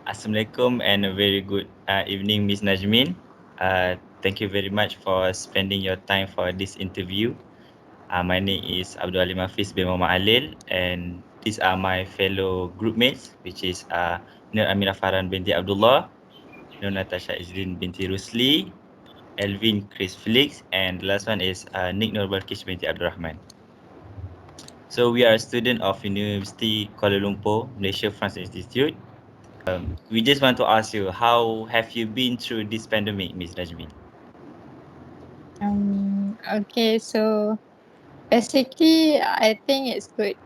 Assalamualaikum and a very good evening, Ms. Najmin. Thank you very much for spending your time for this interview. My name is ABDULLAH bin Muhammad Halil, and these are my fellow group mates, which is NOOR AMYRA FARHAN binti Abdullah, NATASHA IZLIN binti RUSLI, Elvin Chris FELIX, and the last one is Nick BALQISH binti Abdul Rahman. So we are a student of University Kuala Lumpur, Malaysia France Institute. We just want to ask you, how have you been through this pandemic, Ms. Najmin? Okay, so basically, I think it's good.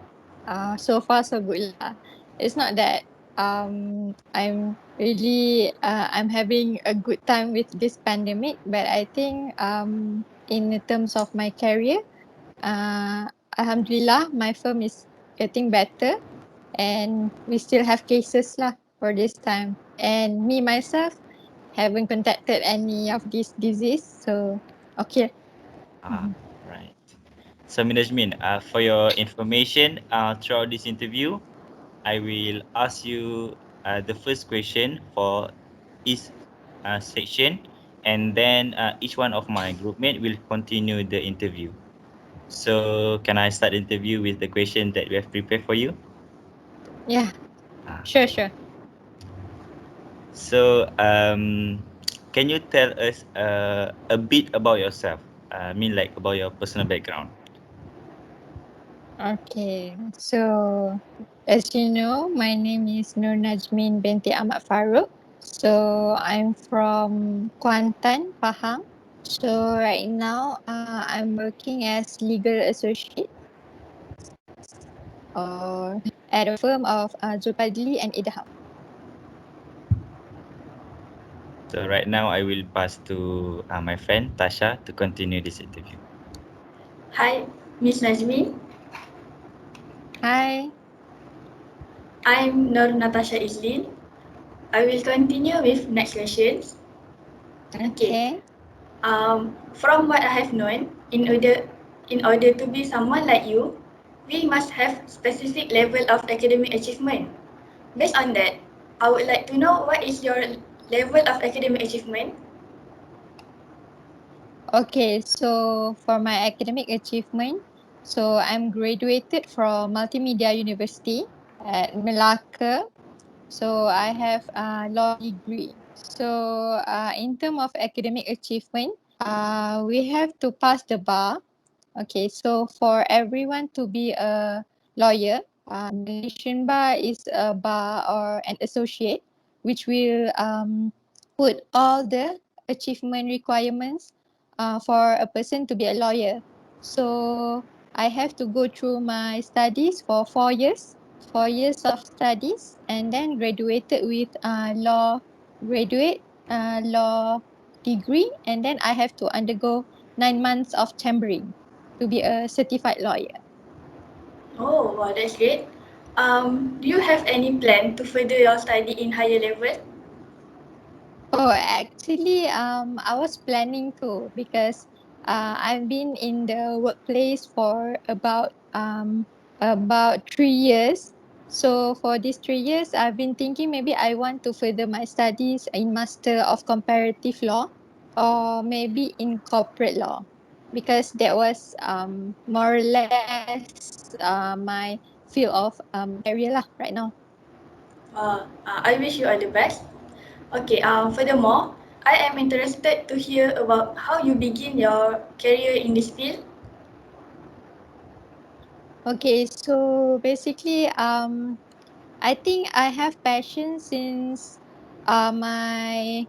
So far so good lah. It's not that I'm having a good time with this pandemic, but I think in terms of my career, Alhamdulillah, my firm is getting better, and we still have cases lah for this time. And me myself haven't contacted any of this disease, so okay. Right. So, Ms. Najmin, for your information, throughout this interview, I will ask you the first question for each section, and then each one of my group mate will continue the interview. So, can I start the interview with the question that we have prepared for you? Yeah, sure. So, can you tell us a bit about yourself? I mean, like about your personal background. Okay, so as you know, my name is Nur Najmin binti Ahmad Farouk. So I'm from Kuantan, Pahang. So right now, I'm working as legal associate at a firm of Zulpadli and Idham. So right now, I will pass to my friend Tasha to continue this interview. Hi, Miss Najmi. Hi. I'm NATASHA IZLIN. I will continue with next questions. Okay. From what I have known, in order to be someone like you, we must have specific level of academic achievement. Based on that, I would like to know what is your level of academic achievement? Okay, so for my academic achievement, so I'm graduated from Multimedia University at Melaka. So I have a law degree. So in terms of academic achievement, we have to pass the bar. Okay, so for everyone to be a lawyer, Malaysian bar is a bar or an associate, which will put all the achievement requirements for a person to be a lawyer. So I have to go through my studies for 4 years, 4 years of studies, and then graduated with law degree, and then I have to undergo 9 months of chambering to be a certified lawyer. Oh, wow, that's great. Do you have any plan to further your study in higher level? Oh, actually, I was planning to, because I've been in the workplace for about 3 years. So for these 3 years, I've been thinking maybe I want to further my studies in Master of Comparative Law, or maybe in corporate law, because that was more or less my field of career lah right now. I wish you all the best. Okay, furthermore, I am interested to hear about how you begin your career in this field. Okay, so basically, I think I have passion since my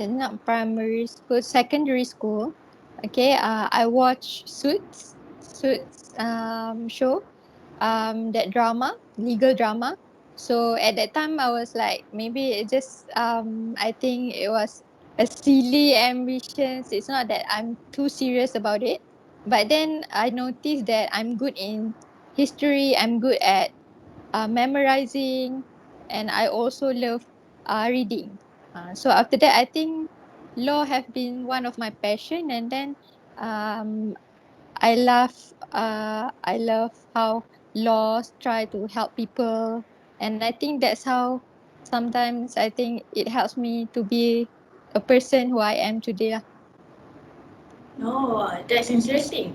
not primary school, secondary school. Okay, I watch Suits show, that drama, legal drama. So at that time, I was like, maybe it just I think it was a silly ambitions. It's not that I'm too serious about it, but then I noticed that I'm good in history. I'm good at memorizing, and I also love reading. So after that, I think law have been one of my passion, and then um, I love how laws try to help people, and I think that's how sometimes I think it helps me to be a person who I am today lah. Oh, that's interesting.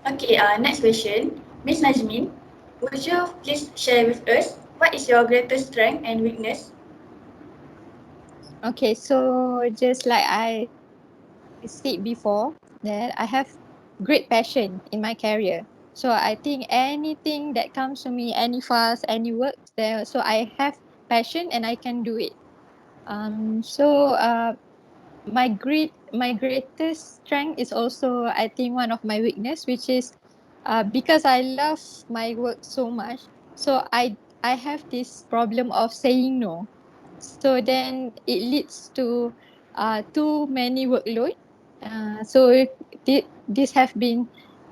Okay, next question. Miss Najmin, would you please share with us what is your greatest strength and weakness? Okay, so just like I said before, that I have great passion in my career. So I think anything that comes to me, any files, any work, there, so I have passion and I can do it. My greatest strength is also I think one of my weakness, which is because I love my work so much. So I have this problem of saying no. So then it leads to too many workload. This have been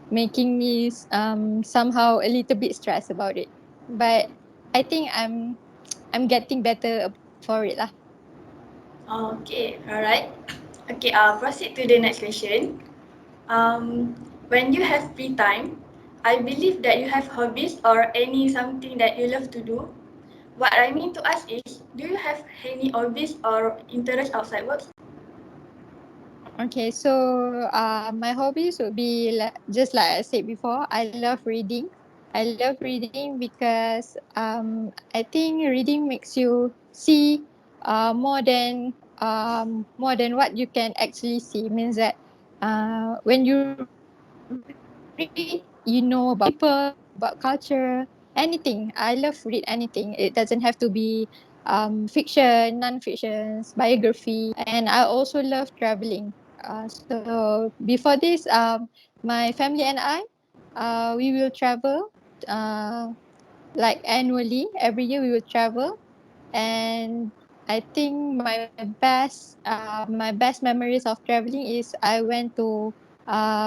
making me somehow a little bit stressed about it. But I think I'm getting better for it lah. Okay, alright. Okay, proceed to the next question. When you have free time, I believe that you have hobbies or any something that you love to do. What I mean to ask is, do you have any hobbies or interest outside work? Okay, so my hobbies would be just like I said before. I love reading. I love reading because I think reading makes you see more than what you can actually see. Means that when you read, you know about people, about culture, anything. I love read anything. It doesn't have to be fiction, non-fictions, biography, and I also love traveling. So before this, my family and I, we will travel. Uh, like annually, every year we will travel, and I think my best memories of traveling is I went to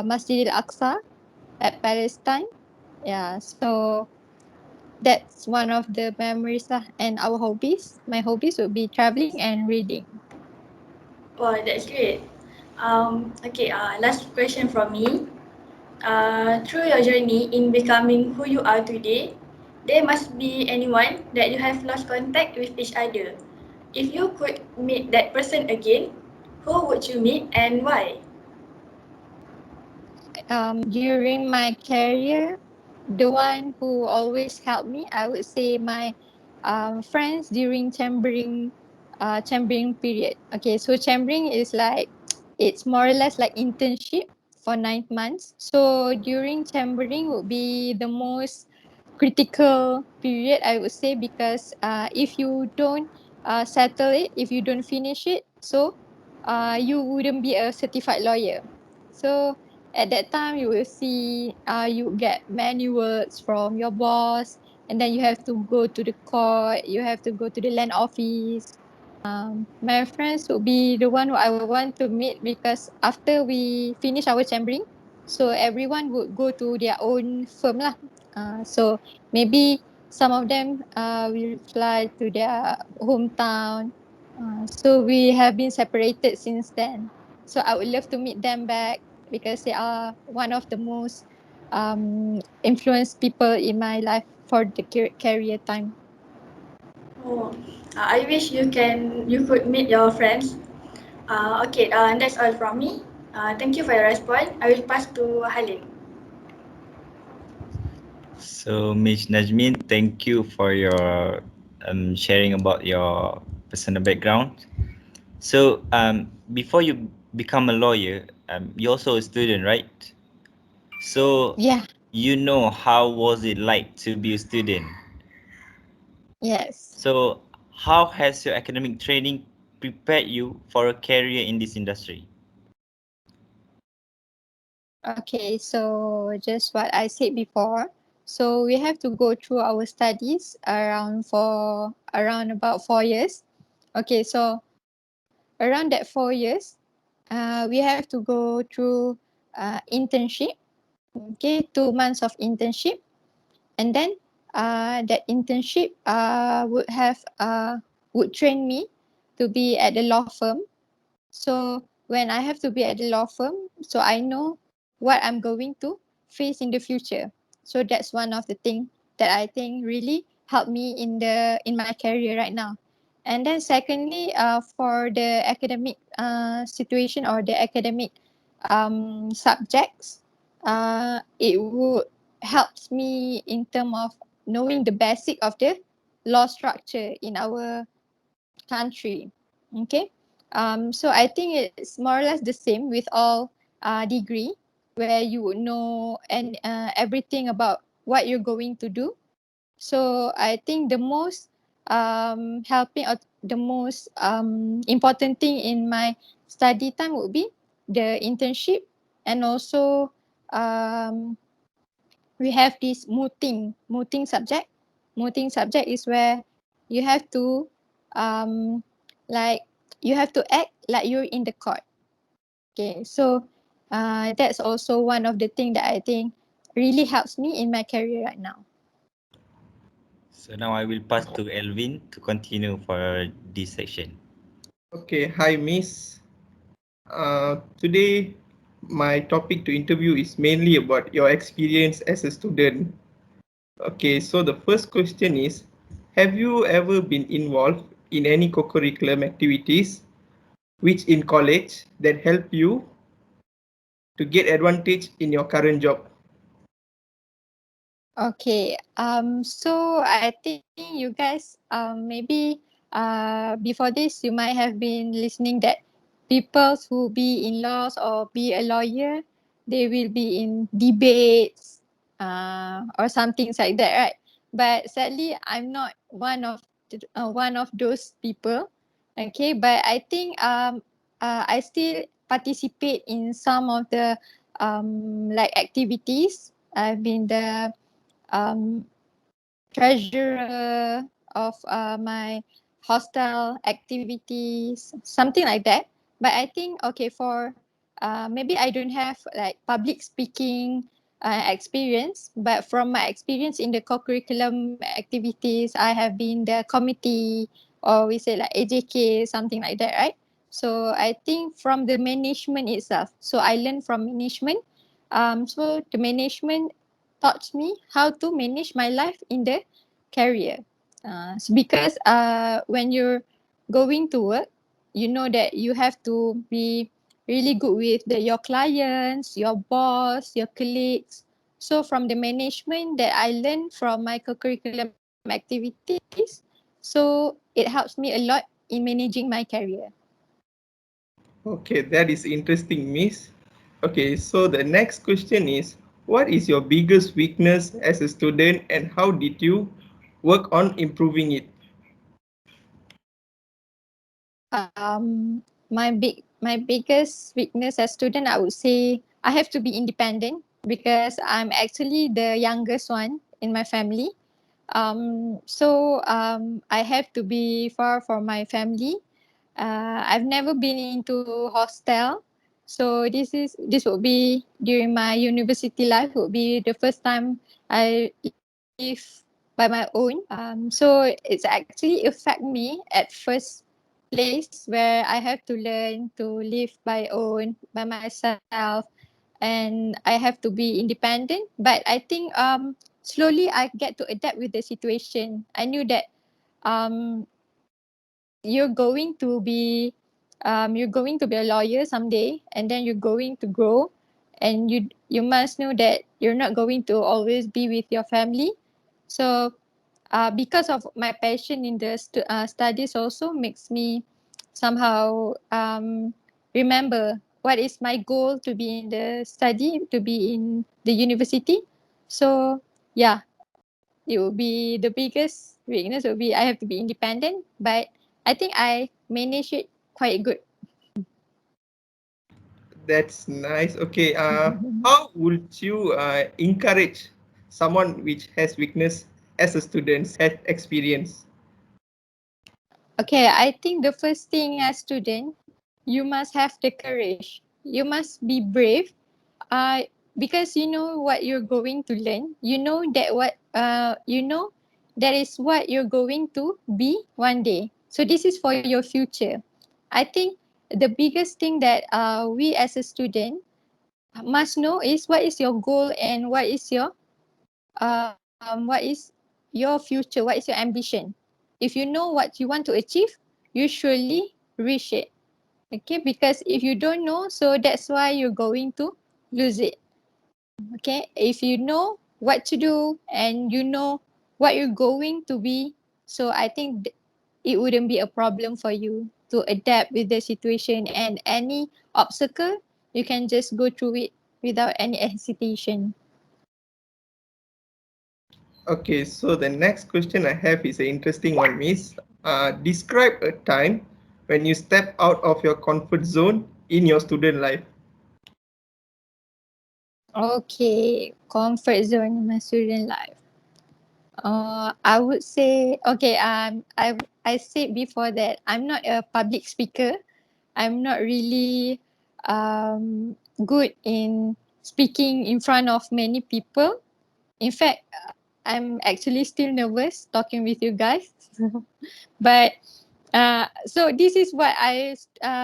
Masjid Al Aqsa at Palestine. Yeah, so that's one of the memories lah. And our hobbies, my hobbies would be traveling and reading. Wow, that's great. Okay, last question from me. Through your journey in becoming who you are today, there must be anyone that you have lost contact with each other. If you could meet that person again, who would you meet and why? During my career, the one who always helped me, I would say my friends during chambering period. Okay, so chambering is like it's more or less like internship for 9 months. So during chambering would be the most critical period, I would say, because if you don't settle it, if you don't finish it, so you wouldn't be a certified lawyer. So at that time you will see you get many words from your boss, and then you have to go to the court, you have to go to the land office. My friends would be the one who I would want to meet, because after we finish our chambering, so everyone would go to their own firm lah. So maybe some of them will fly to their hometown. So we have been separated since then. So I would love to meet them back, because they are one of the most influenced people in my life for the career time. Oh, I wish you could meet your friends. Okay, that's all from me. Thank you for your response. I will pass to Halim. So, Miss Najmin, thank you for your sharing about your personal background. So, before you become a lawyer, you're also a student, right? So, Yeah. you know how was it like to be a student? Yes. So, how has your academic training prepared you for a career in this industry? Okay, so just what I said before. So we have to go through our studies around about 4 years. Okay, so around that 4 years, we have to go through internship. Okay, 2 months of internship, and then that internship would train me to be at the law firm. So when I have to be at the law firm, so I know what I'm going to face in the future. So that's one of the things that I think really helped me in my career right now. And then secondly, for the academic situation or the academic subjects, it would helps me in terms of knowing the basic of the law structure in our country. Okay. So I think it's more or less the same with all degree, where you would know and everything about what you're going to do. So I think the most helping or the most important thing in my study time would be the internship, and also um, we have this mooting subject. Mooting subject is where you have to um, like you have to act like you're in the court. Okay, so that's also one of the thing that I think really helps me in my career right now. So now I will pass to Elvin to continue for this section. Okay, hi Miss. Today my topic to interview is mainly about your experience as a student. Okay, so the first question is, have you ever been involved in any co-curriculum activities which in college that help you to get advantage in your current job? Okay. So I think you guys maybe before this you might have been listening that people who be in laws or be a lawyer, they will be in debates or some things like that, right? But sadly, I'm not one of those people. Okay, but I think I still participate in some of the like activities. I've been the um, treasurer of my hostel activities, something like that. But I think okay for maybe I don't have like public speaking experience, but from my experience in the co-curriculum activities, I have been the committee, or we say like AJK, something like that, right? So I think from the management itself. So I learned from management. So the management taught me how to manage my life in the career. Because when you're going to work, you know that you have to be really good with your clients, your boss, your colleagues. So from the management that I learned from my co-curriculum activities, so it helps me a lot in managing my career. Okay, that is interesting, Miss. Okay, so the next question is, what is your biggest weakness as a student and how did you work on improving it? My biggest weakness as student, I would say I have to be independent because I'm actually the youngest one in my family. I have to be far from my family. I've never been into hostel, so this will be during my university life. Will be the first time I live by my own. So it's actually affect me at first place where I have to learn to live by own by myself, and I have to be independent. But I think slowly I get to adapt with the situation. I knew that um you're going to be a lawyer someday, and then you're going to grow, and you must know that you're not going to always be with your family. So because of my passion in the studies also makes me somehow remember what is my goal to be in the study, to be in the university. So yeah, it will be the biggest weakness will be I have to be independent, but I think I manage it quite good. That's nice. Okay, how would you encourage someone which has weakness as a student, has experience? Okay, I think the first thing as student, you must have the courage. You must be brave. Uh, because you know what you're going to learn. You know that is what you're going to be one day. So this is for your future. I think the biggest thing that we as a student must know is what is your goal and what is your future, what is your ambition. if you know what you want to achieve, you surely reach it. Okay, because if you don't know, so that's why you're going to lose it. Okay, if you know what to do and you know what you're going to be, so I think it wouldn't be a problem for you to adapt with the situation, and any obstacle you can just go through it without any hesitation. Okay, so the next question I have is an interesting one, Miss. Describe a time when you step out of your comfort zone in your student life. Okay, comfort zone in my student life. I would say, okay, I said before that I'm not a public speaker. I'm not really good in speaking in front of many people. In fact, I'm actually still nervous talking with you guys. But so this is what I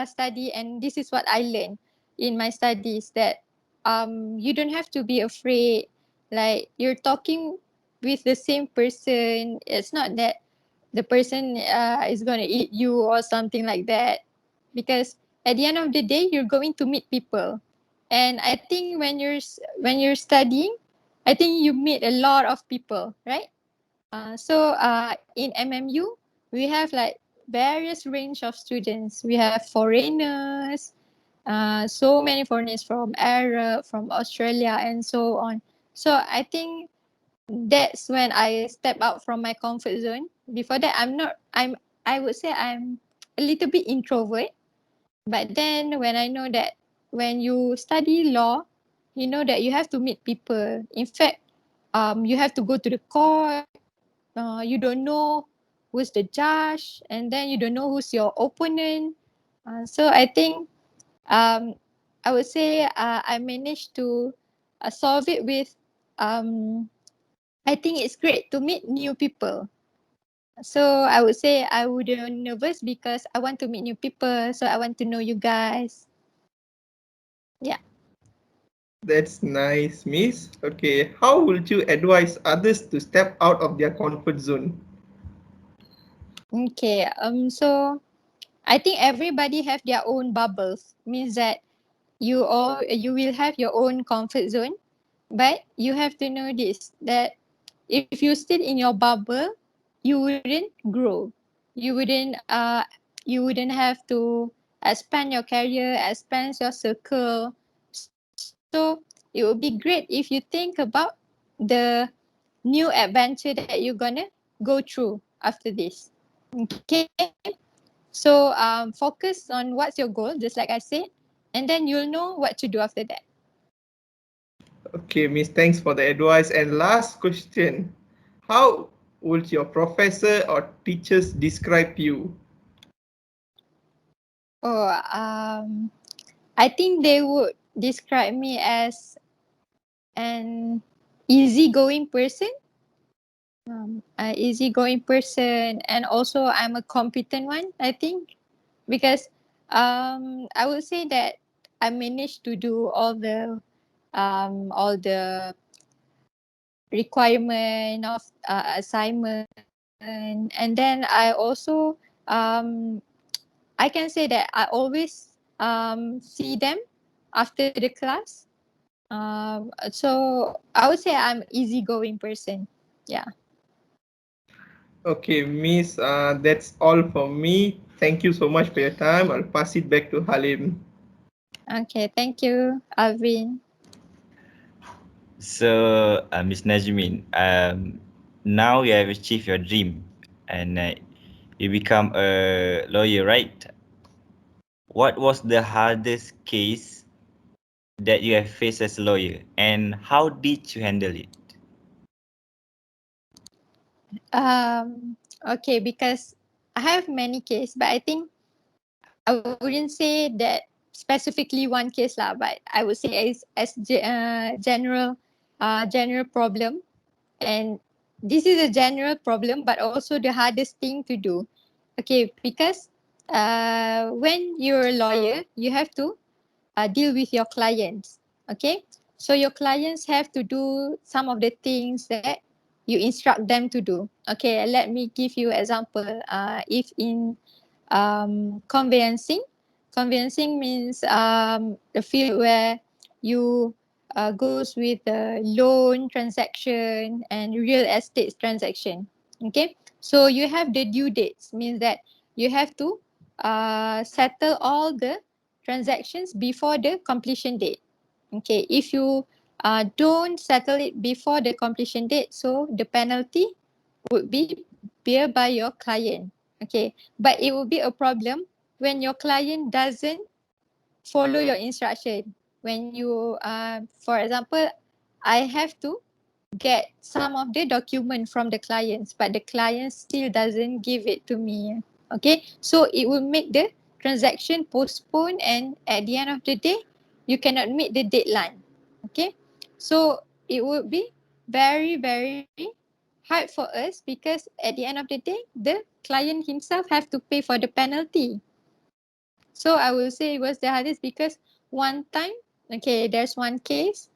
study, and this is what I learned in my studies, that you don't have to be afraid. Like, you're talking with the same person. It's not that the person is going to eat you or something like that, because at the end of the day you're going to meet people. And I think when you're studying, I think you meet a lot of people, right? So in MMU, we have like various range of students. We have foreigners, so many foreigners from Arab, from Australia, and so on. So I think that's when I step out from my comfort zone. Before that, I would say I'm a little bit introvert. But then when I know that when you study law, you know that you have to meet people. In fact, you have to go to the court. You don't know who's the judge, and then you don't know who's your opponent. So I think um, I would say I managed to solve it with. I think it's great to meet new people. So I would say I wouldn't nervous because I want to meet new people. So I want to know you guys. Yeah. That's nice, Miss. Okay, how would you advise others to step out of their comfort zone? Okay. So I think everybody have their own bubbles. Means that you will have your own comfort zone, but you have to know this, that if you stay in your bubble, you wouldn't grow. You wouldn't have to expand your career, expand your circle. So it would be great if you think about the new adventure that you're gonna go through after this. Okay. So focus on what's your goal, just like I said, and then you'll know what to do after that. Okay, Miss, thanks for the advice. And last question, how would your professor or teachers describe you? Oh, I think they would describe me as an easygoing person, and also I'm a competent one, I think, because I would say that I managed to do all the requirement of assignment, and then I also I can say that I always see them after the class. So I would say I'm easygoing person. Yeah. Okay, Miss, that's all for me. Thank you so much for your time. I'll pass it back to Halim. Okay. Thank you, Alvin. So, Miss Najmin, now you have achieved your dream and you become a lawyer, right? What was the hardest case that you have faced as a lawyer, and how did you handle it? Okay, because I have many cases, but I think I wouldn't say that specifically one case lah, but I would say general problem. And this is a general problem, but also the hardest thing to do. Okay, because when you're a lawyer, you have to deal with your clients. Okay, so your clients have to do some of the things that you instruct them to do. Okay, let me give you example. If in conveyancing means the field where you goes with the loan transaction and real estate transaction. Okay, so you have the due dates, means that you have to settle all the transactions before the completion date. Okay, if you don't settle it before the completion date, so the penalty would be bear by your client. Okay, but it will be a problem when your client doesn't follow your instruction. When you, for example, I have to get some of the document from the clients, but the client still doesn't give it to me. Okay, so it will make the transaction postpone, and at the end of the day, you cannot meet the deadline. Okay, so it would be very hard for us because at the end of the day, the client himself have to pay for the penalty. So I will say it was the hardest because one time, okay, there's one case,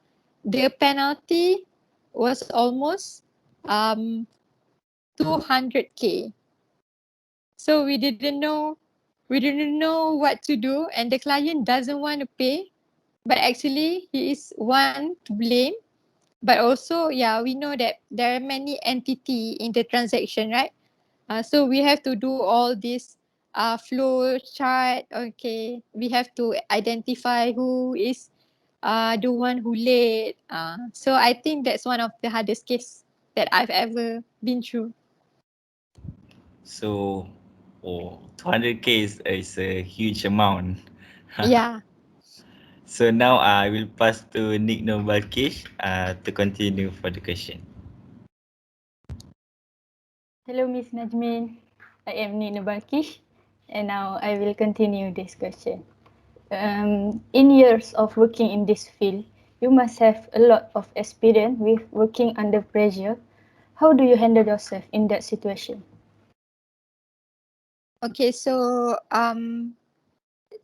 the penalty was almost 200K. So we didn't know what to do, and the client doesn't want to pay, but actually he is one to blame. But also, yeah, we know that there are many entity in the transaction, right? So we have to do all this flow chart. Okay, we have to identify who is the one who late. So I think that's one of the hardest case that I've ever been through. So, 200K is a huge amount. Yeah. So now I will pass to Nick No BALQISH to continue for the question. Hello, Miss Najmin. I am Nina BALQISH, and now I will continue this question. In years of working in this field, you must have a lot of experience with working under pressure. How do you handle yourself in that situation? Okay, so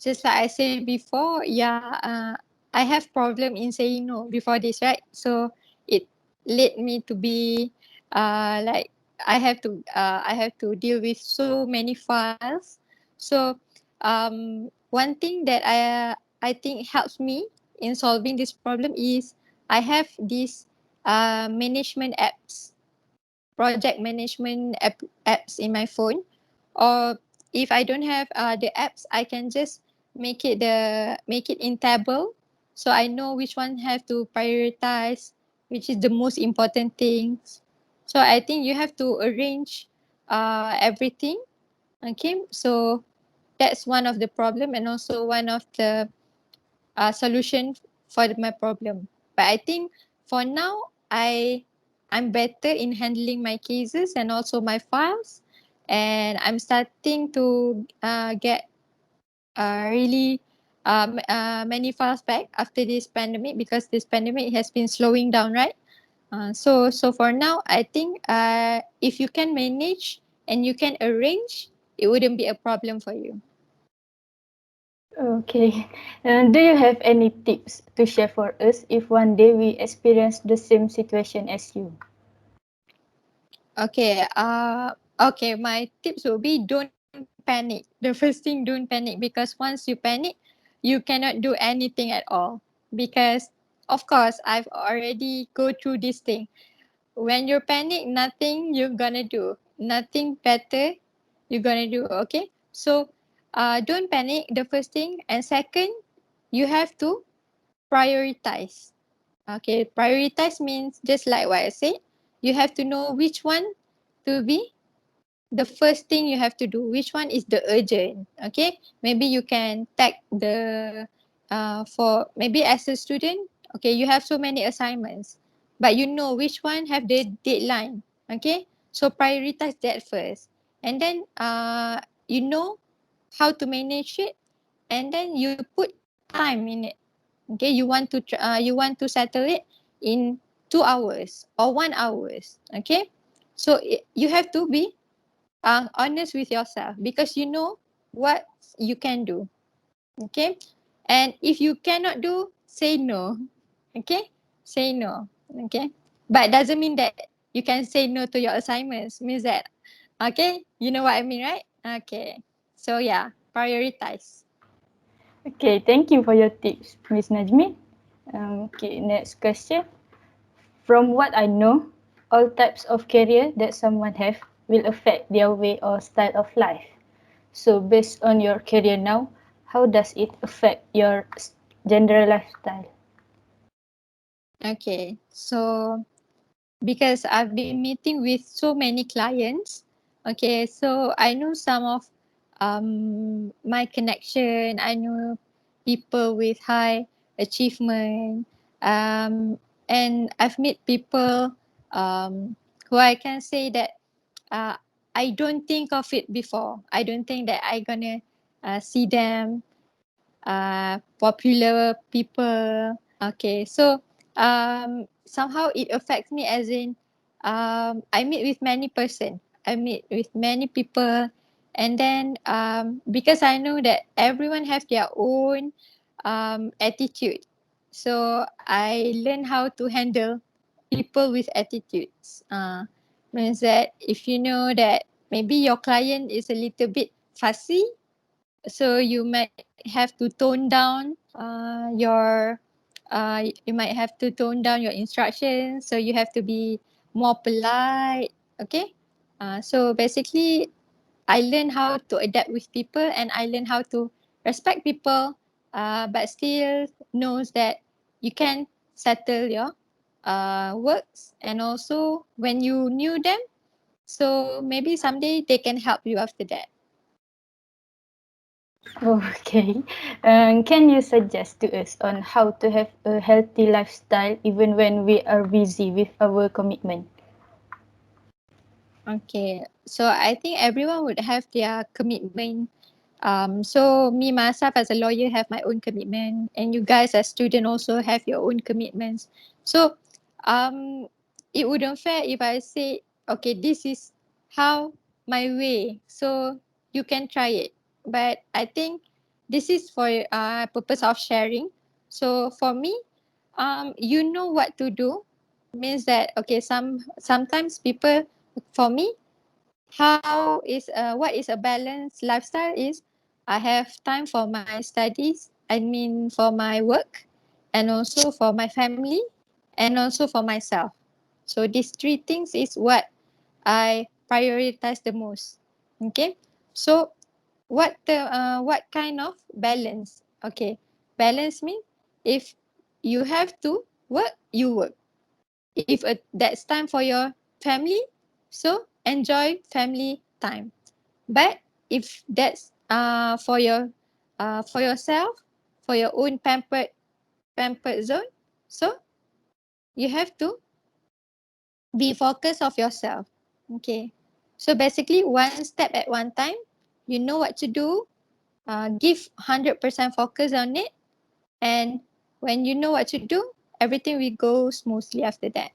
just like I said before, yeah, I have problem in saying no before this, right? So it led me to be like I have to deal with so many files. So one thing that I think helps me in solving this problem is I have this management apps, project management apps in my phone. Or if I don't have the apps, I can just make it in table, so I know which one have to prioritize, which is the most important things. So I think you have to arrange everything. Okay, so that's one of the problem, and also one of the solution for my problem. But I think for now, I'm better in handling my cases and also my files, and I'm starting to get really many files back after this pandemic, because this pandemic has been slowing down, right? So for now, I think if you can manage and you can arrange, it wouldn't be a problem for you. Okay. Do you have any tips to share for us if one day we experience the same situation as you? Okay. Okay. My tips will be don't panic. The first thing, don't panic, because once you panic, you cannot do anything at all. Because of course, I've already go through this thing. When you're panic, nothing you're gonna do. Nothing better you're gonna do. Okay. So, don't panic. The first thing, and second, you have to prioritize. Okay. Prioritize means just like what I said. You have to know which one to be the first thing you have to do, which one is the urgent. Okay, maybe you can tag the for maybe as a student, okay, you have so many assignments, but you know which one have the deadline. Okay, so prioritize that first, and then you know how to manage it, and then you put time in it. Okay, you want to settle it in 2 hours or 1 hours. Okay, so you have to be honest with yourself, because you know what you can do. Okay, and if you cannot do, say no. Okay, say no. Okay, but doesn't mean that you can say no to your assignments. Means that, okay, you know what I mean, right? Okay. So yeah, prioritize. Okay, thank you for your tips, Miss Najmi. Okay, next question. From what I know, all types of career that someone have will affect their way or style of life. So based on your career now, how does it affect your general lifestyle? Okay, so because I've been meeting with so many clients, okay, so I know some of my connection. I know people with high achievement, and I've met people who I can say that I don't think of it before. I don't think that I gonna see them popular people. Okay, so somehow it affects me as in I meet with many person. I meet with many people, and then because I know that everyone have their own attitude, so I learn how to handle people with attitudes. Means that if you know that maybe your client is a little bit fussy, so you might have to tone down you might have to tone down your instructions, so you have to be more polite. Okay, so basically I learned how to adapt with people, and I learned how to respect people, but still knows that you can settle your works, and also when you knew them, so maybe someday they can help you after that. Okay. Can you suggest to us on how to have a healthy lifestyle even when we are busy with our commitment? Okay, so I think everyone would have their commitment. So me myself as a lawyer have my own commitment, and you guys as student also have your own commitments. So it wouldn't fair if I say, okay, this is how my way, so you can try it. But I think this is for purpose of sharing. So for me, you know what to do, means that okay, sometimes people, for me, how is what is a balanced lifestyle is I have time for my studies, I mean for my work, and also for my family, and also for myself. So these three things is what I prioritize the most. Okay, so what kind of balance? Okay, balance means if you have to work, you work. If that's time for your family, so enjoy family time. But if that's for yourself, for your own pampered zone, so you have to be focused of yourself. Okay, so basically one step at one time. You know what to do, give 100% focus on it, and when you know what to do, everything will go smoothly after that.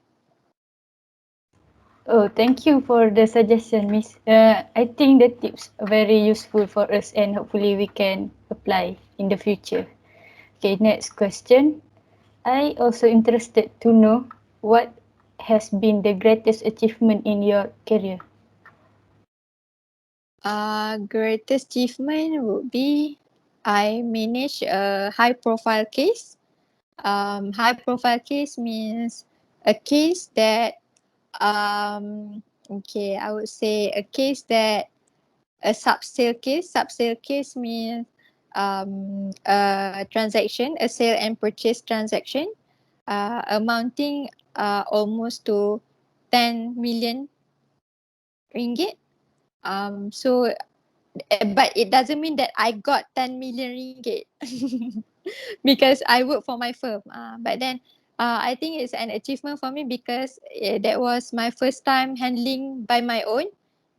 Oh, thank you for the suggestion, Miss. I think the tips are very useful for us and hopefully we can apply in the future. Okay, next question. I also interested to know what has been the greatest achievement in your career. Greatest achievement would be I manage a high profile case. High profile case means a case that okay, I would say a case that a sub-sale case. Sub-sale case means a transaction, a sale and purchase transaction, amounting almost to 10 million ringgit. So but it doesn't mean that I got 10 million ringgit because I work for my firm. But then I think it's an achievement for me because that was my first time handling by my own.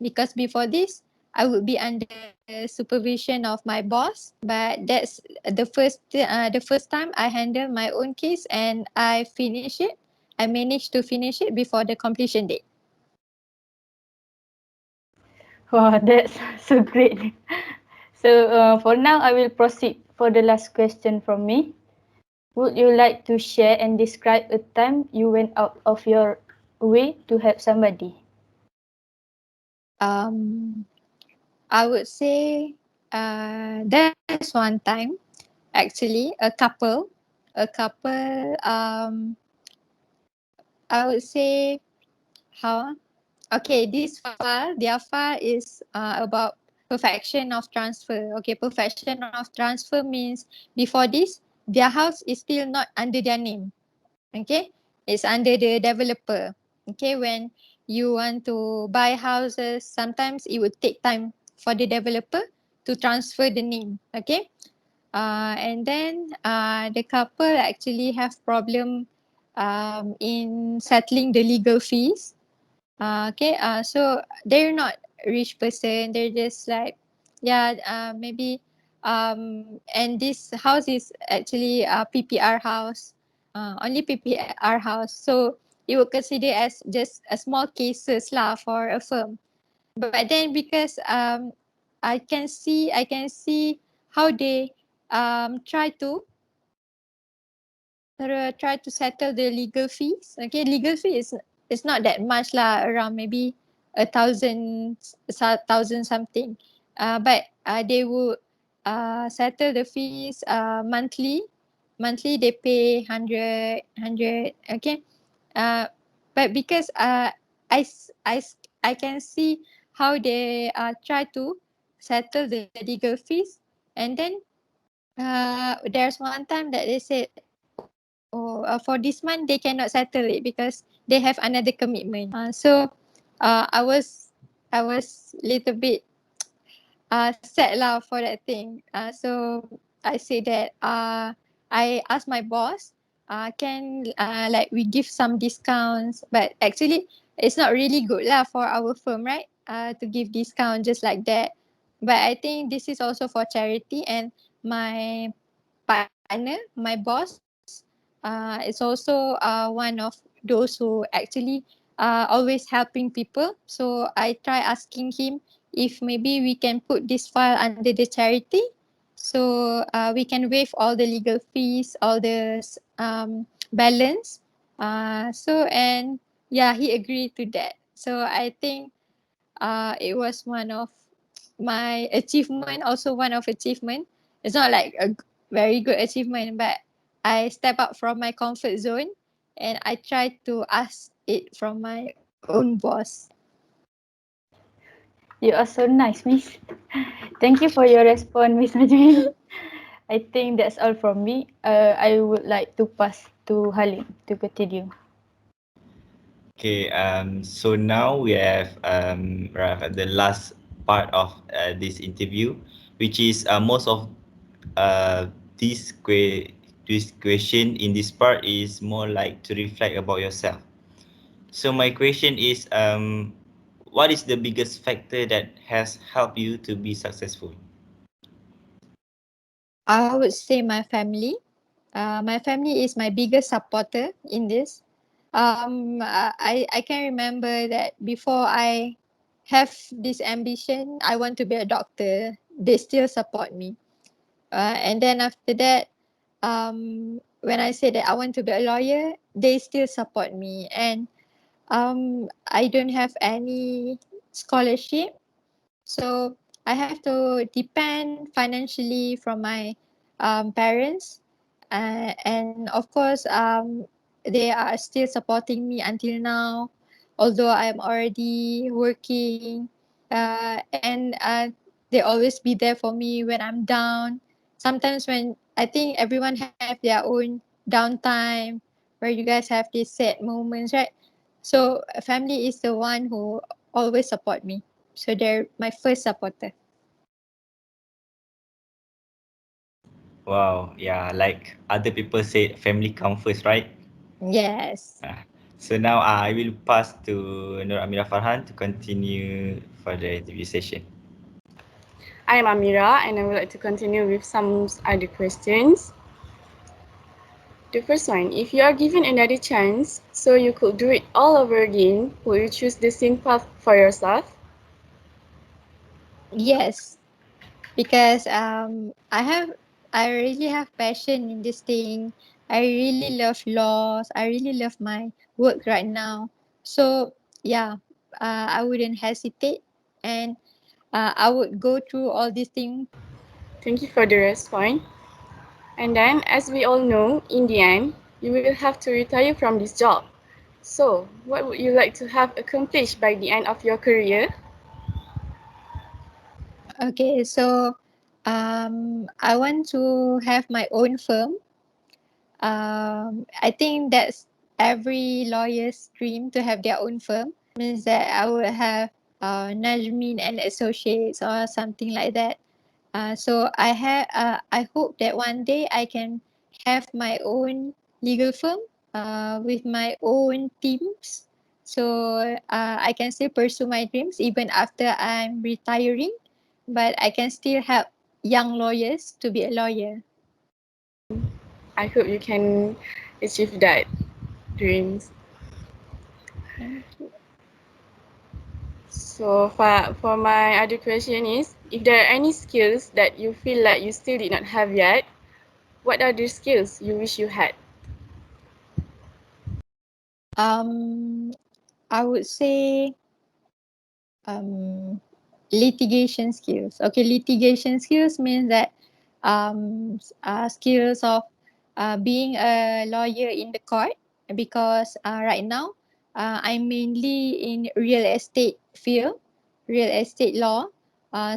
Because before this, I would be under supervision of my boss. But that's the first time I handled my own case, and I finished it. I managed to finish it before the completion date. Wow, that's so great. So for now, I will proceed for the last question from me. Would you like to share and describe a time you went out of your way to help somebody? I would say there's one time actually a couple I would say how okay, this file, their file is about perfection of transfer. Okay, perfection of transfer means before this, their house is still not under their name. Okay, it's under the developer. Okay, when you want to buy houses, sometimes it would take time for the developer to transfer the name. Okay, and then the couple actually have problem in settling the legal fees. So they're not rich person. They're just like, yeah, maybe, and this house is actually a PPR house, only PPR house. So it would consider as just a small cases lah for a firm. But then because I can see how they try to settle the legal fees. Okay, legal fee is not that much lah, around maybe 1,000 something. But they would settle the fees monthly. Monthly they pay 100. Okay, but because I can see how they try to settle the legal fees, and then there's one time that they said, oh, for this month they cannot settle it because they have another commitment. I was little bit sad lah for that thing. So I say that I asked my boss, can like we give some discounts, but actually it's not really good lah for our firm, right? To give discount just like that. But I think this is also for charity, and my partner, my boss, is also one of those who actually always helping people. So I try asking him if maybe we can put this file under the charity, so we can waive all the legal fees, all the balance. And yeah, he agreed to that. So I think it was one of my achievement, also one of achievement. It's not like a very good achievement, but I step out from my comfort zone and I try to ask it from my own boss. You are so nice, Miss. Thank you for your response, Miss Najmi. I think that's all from me. I would like to pass to Halim to continue. Okay, so now we have the last part of this interview, which is most of uh, this this question in this part is more like to reflect about yourself. So my question is, what is the biggest factor that has helped you to be successful? I would say my family. My family is my biggest supporter in this. I can remember that before I have this ambition, I want to be a doctor. They still support me. And then after that, when I say that I want to be a lawyer, they still support me. And I don't have any scholarship, so I have to depend financially from my parents, and of course, they are still supporting me until now, although I'm already working, and they always be there for me when I'm down. Sometimes when I think everyone have their own downtime, where you guys have these sad moments, right? So family is the one who always support me. So they're my first supporter. Wow, yeah, like other people say, family come first, right? Yes. So now I will pass to Nur Amira Farhan to continue for the interview session. I am AMYRA and I would like to continue with some other questions. The first one, if you are given another chance, so you could do it all over again, would you choose the same path for yourself? Yes. Because I really have passion in this thing. I really love laws. I really love my work right now. So yeah, I wouldn't hesitate, and I would go through all these things. Thank you for the response. And then, as we all know, in the end, you will have to retire from this job. So, what would you like to have accomplished by the end of your career? Okay, so I want to have my own firm. I think that's every lawyer's dream to have their own firm. Means that I would have Najmin and Associates or something like that. I hope that one day I can have my own legal firm with my own teams. So I can still pursue my dreams even after I'm retiring, but I can still help young lawyers to be a lawyer. I hope you can achieve that dreams. Thank you. So, for my other question is, if there are any skills that you feel like you still did not have yet, what are the skills you wish you had? I would say um, litigation skills. Okay, litigation skills means that skills of being a lawyer in the court, because right now I'm mainly in real estate field, real estate law. I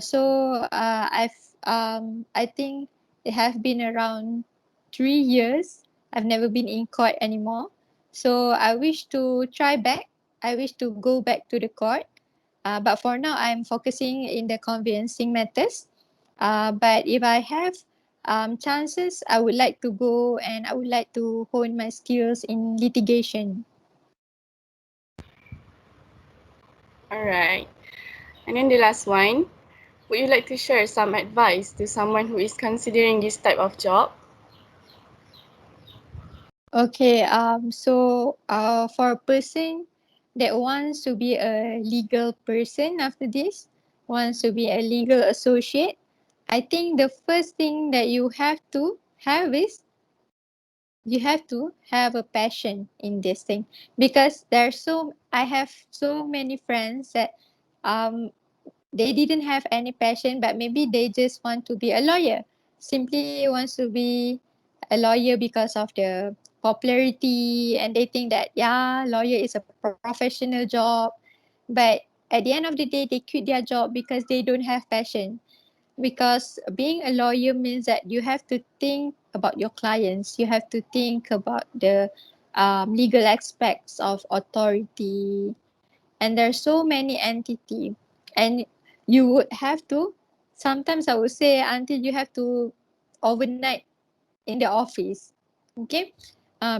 think it has been around 3 years. I've never been in court anymore. So I wish to try back. I wish to go back to the court, but for now, I'm focusing in the conveyancing matters. But if I have chances, I would like to go and I would like to hone my skills in litigation. Alright. And then the last one, would you like to share some advice to someone who is considering this type of job? Okay, for a person that wants to be a legal person after this, wants to be a legal associate, I think the first thing that you have to have is you have to have a passion in this thing, because I have so many friends that um they didn't have any passion, but maybe they just want to be a lawyer, simply wants to be a lawyer because of the popularity, and they think that yeah, lawyer is a professional job. But at the end of the day, they quit their job because they don't have passion, because being a lawyer means that you have to think about your clients, you have to think about the legal aspects of authority, and there's so many entity, and you would have to, sometimes I would say, until you have to overnight in the office, okay,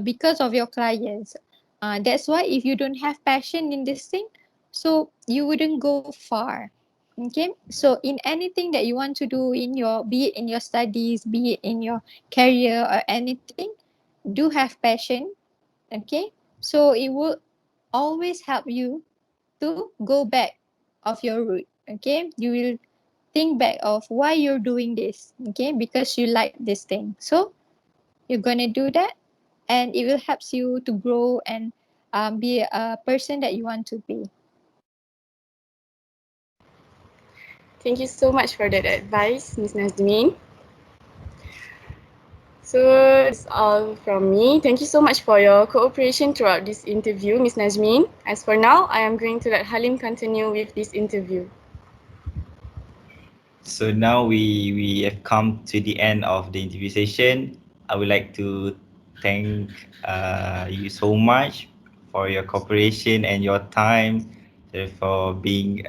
because of your clients. That's why if you don't have passion in this thing, so you wouldn't go far. Okay, so in anything that you want to do in your, be it in your studies, be it in your career or anything, do have passion. Okay, so it will always help you to go back of your route. Okay, you will think back of why you're doing this. Okay, because you like this thing, so you're gonna do that, and it will help you to grow and be a person that you want to be. Thank you so much for that advice, Ms. Nazmin. So that's all from me. Thank you so much for your cooperation throughout this interview, Ms. Najmin. As for now, I am going to let Halim continue with this interview. So now we have come to the end of the interview session. I would like to thank you so much for your cooperation and your time, for being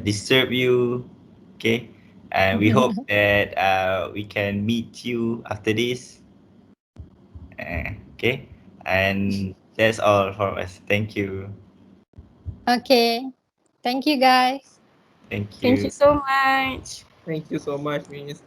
disturb you. Okay, and we hope that we can meet you after this. Okay, and that's all for us. Thank you. Okay, thank you guys. Thank Thank you you. so much. Thank you so much, Miss.